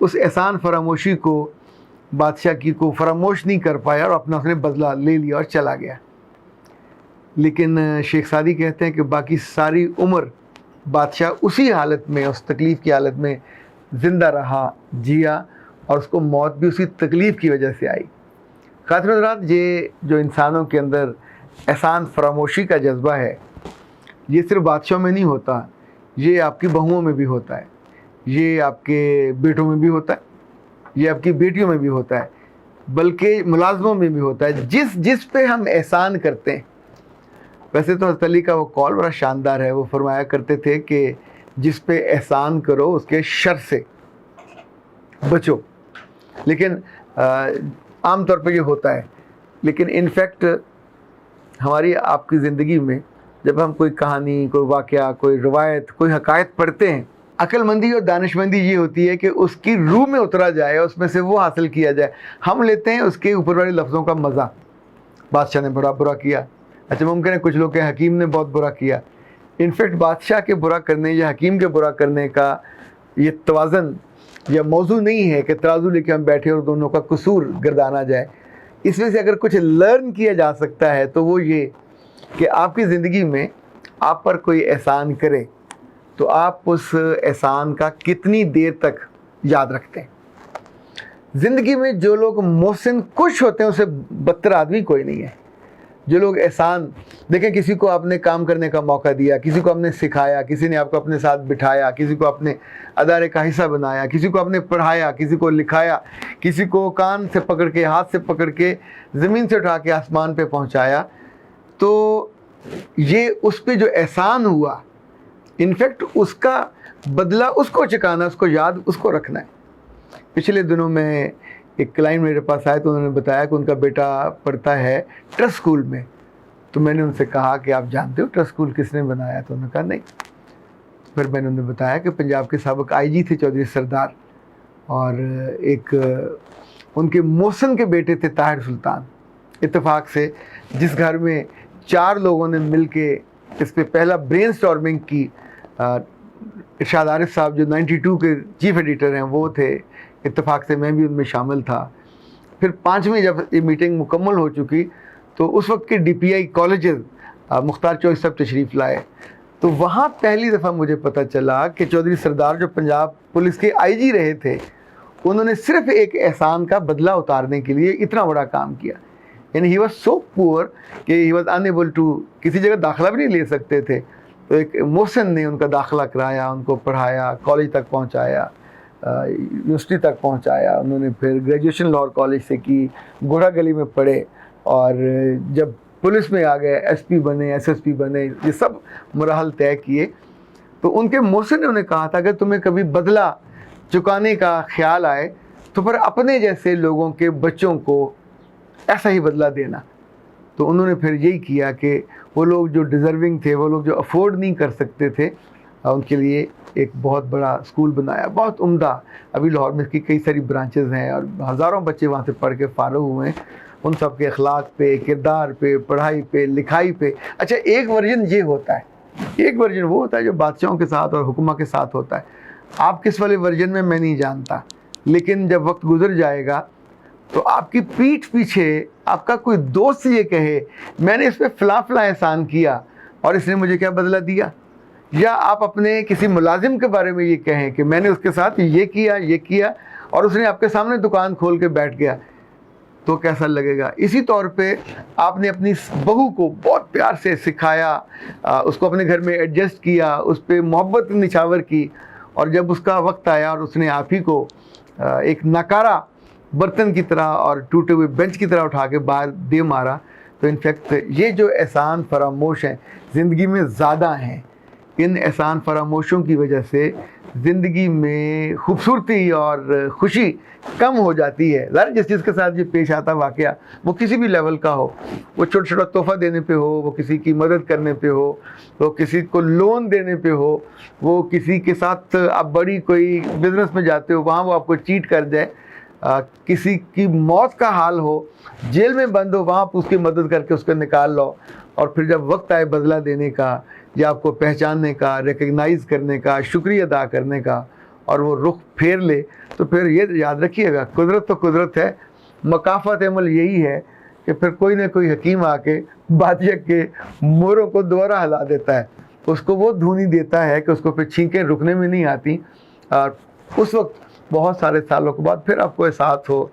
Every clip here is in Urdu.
اس احسان فراموشی کو بادشاہ کی کو فراموش نہیں کر پایا اور اپنا اس نے بدلہ لے لیا اور چلا گیا. لیکن شیخ سعدی کہتے ہیں کہ باقی ساری عمر بادشاہ اسی حالت میں، اس تکلیف کی حالت میں زندہ رہا، جیا، اور اس کو موت بھی اسی تکلیف کی وجہ سے آئی. خاطر حضرات، یہ جو انسانوں کے اندر احسان فراموشی کا جذبہ ہے، یہ صرف بادشاہوں میں نہیں ہوتا، یہ آپ کی بہوؤں میں بھی ہوتا ہے، یہ آپ کے بیٹوں میں بھی ہوتا ہے، یہ آپ کی بیٹیوں میں بھی ہوتا ہے، بلکہ ملازموں میں بھی ہوتا ہے. جس پہ ہم احسان کرتے ہیں، ویسے تو حضرت علی کا وہ قول بڑا شاندار ہے. وہ فرمایا کرتے تھے کہ جس پہ احسان کرو اس کے شر سے بچو. لیکن عام طور پہ یہ ہوتا ہے. لیکن انفیکٹ ہماری آپ کی زندگی میں جب ہم کوئی کہانی، کوئی واقعہ، کوئی روایت، کوئی حقائق پڑھتے ہیں، عقل مندی اور دانش مندی یہ ہوتی ہے کہ اس کی روح میں اترا جائے، اس میں سے وہ حاصل کیا جائے. ہم لیتے ہیں اس کے اوپر والے لفظوں کا مزہ. بادشاہ نے بڑا برا کیا. اچھا، ممکن ہے کچھ لوگ کہ حکیم نے بہت برا کیا. انفیکٹ بادشاہ کے برا کرنے یا حکیم کے برا کرنے کا یہ توازن یا موضوع نہیں ہے کہ ترازو لے کے ہم بیٹھے اور دونوں کا قصور گردانا جائے. اس میں سے اگر کچھ لرن کیا جا سکتا ہے تو وہ یہ کہ آپ کی زندگی میں آپ پر کوئی احسان کرے تو آپ اس احسان کا کتنی دیر تک یاد رکھتے ہیں. زندگی میں جو لوگ محسن خوش ہوتے ہیں اسے بدتر آدمی کوئی نہیں ہے. جو لوگ احسان دیکھیں، کسی کو آپ نے کام کرنے کا موقع دیا، کسی کو آپ نے سکھایا، کسی نے آپ کو اپنے ساتھ بٹھایا، کسی کو اپنے ادارے کا حصہ بنایا، کسی کو آپ نے پڑھایا، کسی کو لکھایا، کسی کو کان سے پکڑ کے، ہاتھ سے پکڑ کے، زمین سے اٹھا کے آسمان پہ پہنچایا، تو یہ اس پہ جو احسان ہوا، انفیکٹ اس کا بدلہ اس کو چکانا، اس کو یاد، اس کو رکھنا ہے. پچھلے دنوں میں ایک کلائنٹ میرے پاس آئے تو انہوں نے بتایا کہ ان کا بیٹا پڑھتا ہے ٹرسٹ اسکول میں. تو میں نے ان سے کہا کہ آپ جانتے ہو ٹرسٹ اسکول کس نے بنایا؟ تو انہوں نے کہا نہیں. پھر میں نے انہیں بتایا کہ پنجاب کے سابق آئی جی تھے چودھری سردار، اور ایک ان کے محسن کے بیٹے تھے طاہر سلطان. اتفاق سے جس گھر میں 4 لوگوں نے مل کے اس پہ پہلا برین سٹارمنگ کی، ارشاد عارف صاحب جو 92 کے چیف ایڈیٹر ہیں وہ تھے. اتفاق سے میں بھی ان میں شامل تھا. پھر 5ویں جب یہ میٹنگ مکمل ہو چکی تو اس وقت کے ڈی پی آئی کالجز مختار چوہدری صاحب تشریف لائے. تو وہاں پہلی دفعہ مجھے پتہ چلا کہ چودھری سردار جو پنجاب پولیس کے آئی جی رہے تھے، انہوں نے صرف ایک احسان کا بدلہ اتارنے کے لیے اتنا بڑا کام کیا. یعنی ہی واز سو پور کہ ہی واز انیبل ٹو، کسی جگہ داخلہ بھی نہیں لے سکتے تھے. تو ایک محسن نے ان کا داخلہ کرایا، ان کو پڑھایا، کالج تک پہنچایا، یونیورسٹی تک پہنچایا. انہوں نے پھر گریجویشن لاہور کالج سے کی، گوڑا گلی میں پڑھے، اور جب پولیس میں آ گئے ایس پی بنے، ایس ایس پی بنے، یہ سب مراحل طے کیے. تو ان کے محسن نے انہیں کہا تھا کہ تمہیں کبھی بدلہ چکانے کا خیال آئے تو پھر اپنے جیسے لوگوں کے بچوں کو ایسا ہی بدلہ دینا. تو انہوں نے پھر یہی کیا کہ وہ لوگ جو ڈیزرونگ تھے، وہ لوگ جو افورڈ نہیں کر سکتے تھے، ان کے لیے ایک بہت بڑا اسکول بنایا، بہت عمدہ. ابھی لاہور میں اس کی کئی ساری برانچز ہیں اور ہزاروں بچے وہاں سے پڑھ کے فارغ ہوئے ہیں. ان سب کے اخلاق پہ، کردار پہ، پڑھائی پہ، لکھائی پہ. اچھا، ایک ورژن یہ ہوتا ہے، ایک ورژن وہ ہوتا ہے جو بادشاہوں کے ساتھ اور حکمہ کے ساتھ ہوتا ہے. آپ کس والے ورژن میں نہیں جانتا، لیکن جب وقت گزر جائے گا تو آپ کی پیٹھ پیچھے آپ کا کوئی دوست یہ کہے میں نے اس پہ فلاں فلاں احسان کیا اور اس نے مجھے کیا بدلہ دیا، یا آپ اپنے کسی ملازم کے بارے میں یہ کہیں کہ میں نے اس کے ساتھ یہ کیا اور اس نے آپ کے سامنے دکان کھول کے بیٹھ گیا، تو کیسا لگے گا. اسی طور پہ آپ نے اپنی بہو کو بہت پیار سے سکھایا، اس کو اپنے گھر میں ایڈجسٹ کیا، اس پہ محبت نچھاور کی، اور جب اس کا وقت آیا اور اس نے آپ ہی کو ایک ناکارہ برتن کی طرح اور ٹوٹے ہوئے بینچ کی طرح اٹھا کے باہر دے مارا، تو انفیکٹ یہ جو احسان فراموش ہیں زندگی میں زیادہ ہیں. ان احسان فراموشوں کی وجہ سے زندگی میں خوبصورتی اور خوشی کم ہو جاتی ہے. ظاہر جس چیز کے ساتھ یہ پیش آتا واقعہ وہ کسی بھی لیول کا ہو، وہ چھوٹا چھوٹا تحفہ دینے پہ ہو، وہ کسی کی مدد کرنے پہ ہو، وہ کسی کو لون دینے پہ ہو، وہ کسی کے ساتھ آپ بڑی کوئی بزنس میں جاتے ہو وہاں وہ آپ کو چیٹ کر جائے، کسی کی موت کا حال ہو، جیل میں بند ہو، وہاں آپ اس کی مدد کر کے اس کو نکال لو، اور پھر جب وقت آئے بدلہ دینے کا یا آپ کو پہچاننے کا، ریکگنائز کرنے کا، شکریہ ادا کرنے کا، اور وہ رخ پھیر لے تو پھر یہ یاد رکھیے گا قدرت تو قدرت ہے، مکافات عمل یہی ہے کہ پھر کوئی نہ کوئی حکیم آ کے بادشاہ کے موروں کو دوبارہ ہلا دیتا ہے، اس کو وہ دھونی دیتا ہے کہ اس کو پھر چھینکیں رکنے میں نہیں آتی، اور اس وقت بہت سارے سالوں کے بعد پھر آپ کو احساس ہو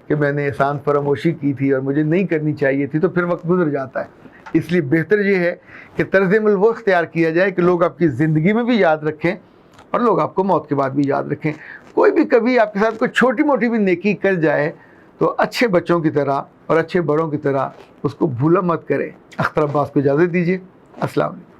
کہ میں نے احسان فراموشی کی تھی اور مجھے نہیں کرنی چاہیے تھی، تو پھر وقت گزر جاتا ہے۔ اس لیے بہتر یہ ہے کہ طرز عمل وہ اختیار کیا جائے کہ لوگ آپ کی زندگی میں بھی یاد رکھیں اور لوگ آپ کو موت کے بعد بھی یاد رکھیں۔ کوئی بھی کبھی آپ کے ساتھ کوئی چھوٹی موٹی بھی نیکی کر جائے تو اچھے بچوں کی طرح اور اچھے بڑوں کی طرح اس کو بھولا مت کریں۔ اختر عباس کو اجازت دیجیے، السلام علیکم۔